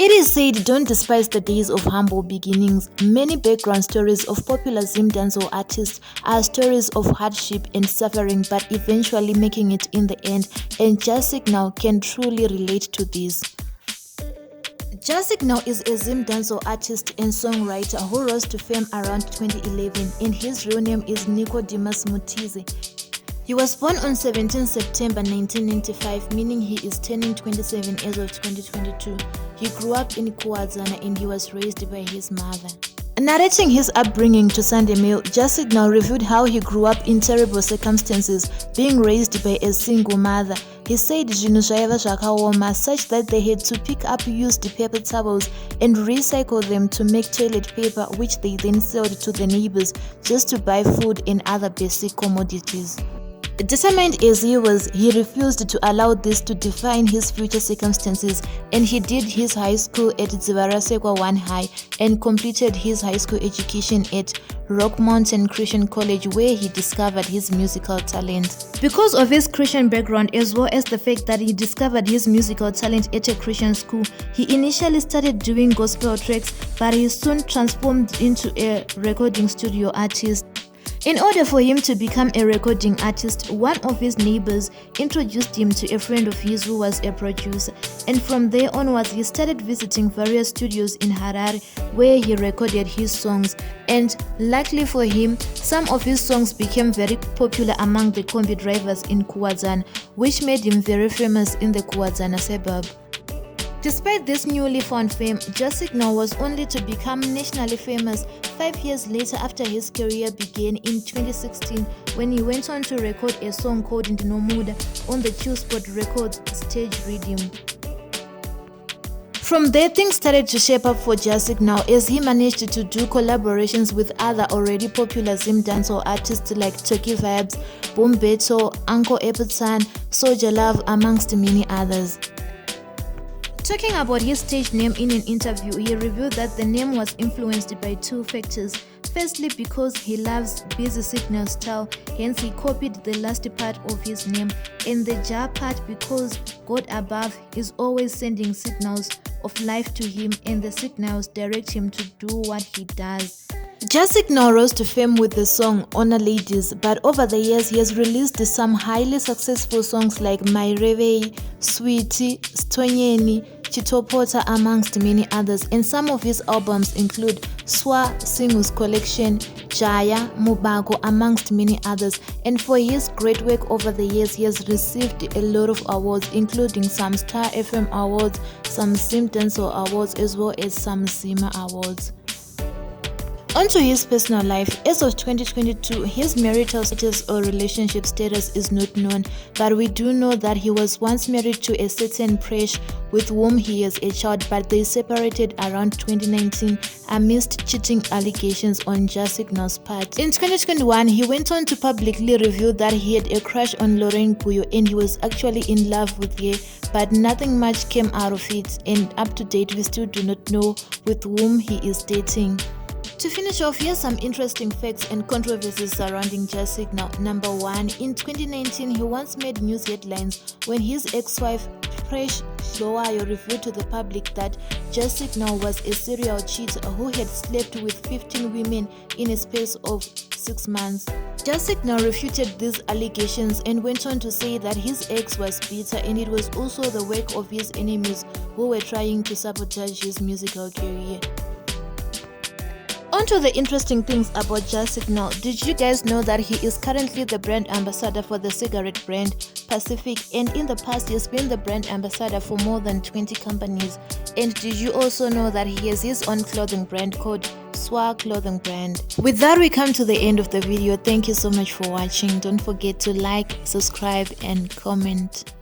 It is said, don't despise the days of humble beginnings. Many background stories of popular Zimdancehall artists are stories of hardship and suffering, but eventually making it in the end, and Jah Signal can truly relate to this. Jah Signal is a Zimdancehall artist and songwriter who rose to fame around 2011, and his real name is Nicodemus Mutize. He was born on 17 September 1995, meaning he is turning 27 as of 2022. He grew up in Kuwazana and he was raised by his mother. Narrating his upbringing to Sunday Mail, Jah Signal revealed how he grew up in terrible circumstances, being raised by a single mother. He said zvinhu zvaiva zvakaoma, such that they had to pick up used paper towels and recycle them to make toilet paper, which they then sold to the neighbors just to buy food and other basic commodities. Determined as he was, he refused to allow this to define his future circumstances, and he did his high school at Dzivarasekwa 1 High and completed his high school education at Rock Mountain Christian College, where he discovered his musical talent. Because of his Christian background, as well as the fact that he discovered his musical talent at a Christian school, he initially started doing gospel tracks, but he soon transformed into a recording studio artist. In order for him to become a recording artist, one of his neighbors introduced him to a friend of his who was a producer, and from there onwards he started visiting various studios in Harare where he recorded his songs, and luckily for him, some of his songs became very popular among the combi drivers in Kuwazana, which made him very famous in the Kuwazana suburb. Despite this newly found fame, Jah Signal was only to become nationally famous 5 years later after his career began in 2016, when he went on to record a song called Ndinomuda on the Q Spot Records stage rhythm. From there, things started to shape up for Jah Signal as he managed to do collaborations with other already popular Zimdancehall artists like Turkey Vibes, Boom Beto, Uncle Epperton, Soldier Love, amongst many others. Talking about his stage name in an interview, he revealed that the name was influenced by two factors. Firstly, because he loves busy signal style, hence he copied the last part of his name, and the Jah part because God above is always sending signals of life to him, and the signals direct him to do what he does. Jah Signal rose to fame with the song Honor Ladies, but over the years he has released some highly successful songs like My Revei, Sweetie, Stonyeni, Chitopota, amongst many others, and some of his albums include Swa Singles Collection, Jaya, Mubako, amongst many others. And for his great work over the years, he has received a lot of awards, including some Star FM awards, some Zimdancehall awards, as well as some Zima awards. Onto his personal life. As of 2022, his marital status or relationship status is not known, but we do know that he was once married to a certain Presh with whom he has a child, but they separated around 2019 amidst cheating allegations on Jah Signal's part. In 2021, he went on to publicly reveal that he had a crush on Lorraine Puyo and he was actually in love with her, but nothing much came out of it, and up to date we still do not know with whom he is dating. To finish off, here's some interesting facts and controversies surrounding Jah Signal. Number 1, in 2019, he once made news headlines when his ex-wife Presh Dlowayo revealed to the public that Jah Signal was a serial cheater who had slept with 15 women in a space of 6 months. Jah Signal refuted these allegations and went on to say that his ex was bitter and it was also the work of his enemies who were trying to sabotage his musical career. On to the interesting things about Jah Signal. Did you guys know that he is currently the brand ambassador for the cigarette brand Pacific, and in the past he has been the brand ambassador for more than 20 companies? And did you also know that he has his own clothing brand called Swa Clothing Brand? With that, we come to the end of the video. Thank you so much for watching. Don't forget to like, subscribe and comment.